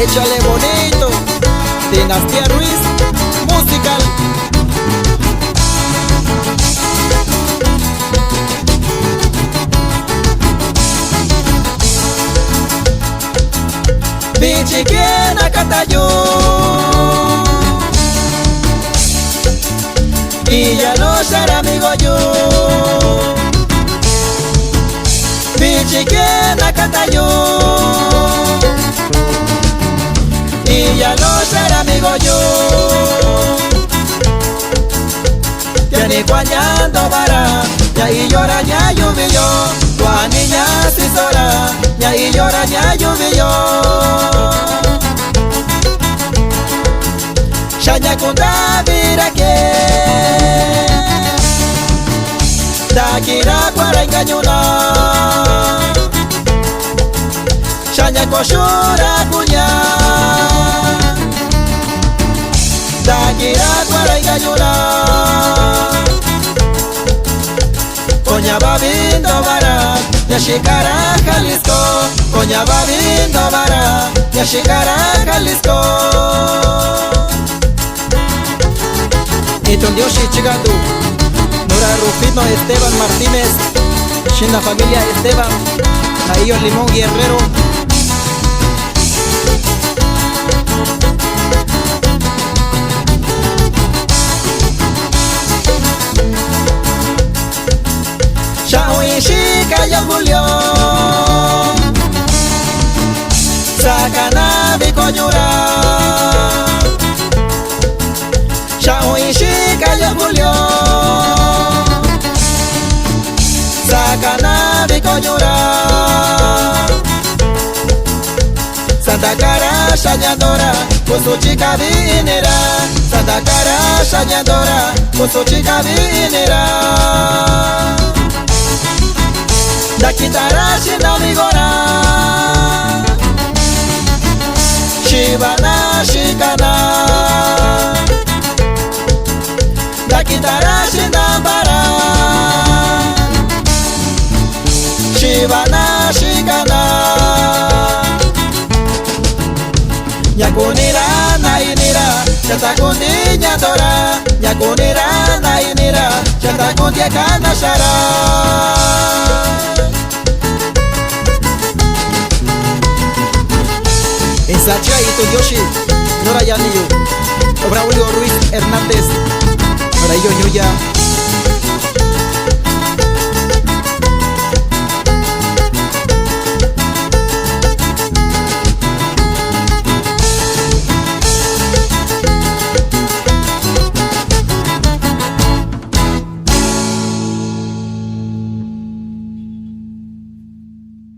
Échale bonito, Dinastía Ruiz Musical. Bichi quien acatayo y ya no será amigo yo. Bichi quien acatayo y ya no será amigo yo. Ya ni guañando vara, ya y llora ya lluvio. Tua niña si sola, ya y llora ya lluvio. Shanya kunda vira que da kira kwara inganyuna. Shanya koshura kunya da kira kwara inganyuna. Konya babindo bara ya shikara Jalisco. Konya babindo bara ya shikara Jalisco. Niton Dioshi Chigatu, Nora Rufino Esteban Martínez, Shinda familia Esteban, Naillo Limón Guerrero. Shika ya Julio Sakana Biconyura. Shika ya Julio Sakana Biconyura. Santa Cara Shañadora con su chica vinera. Santa Cara Shañadora con su chica vinera. Da kitara shina migora Shibana shikana. Da kitara shina bara Shibana shikana. Nyakunira na inira Chata kundi nyadora. Nyakunira na inira Chata kundi kana shara. Sacha y tu Yoshi, Nora Yanillo, Braulio Ruiz Hernández, Nora Yoñuya.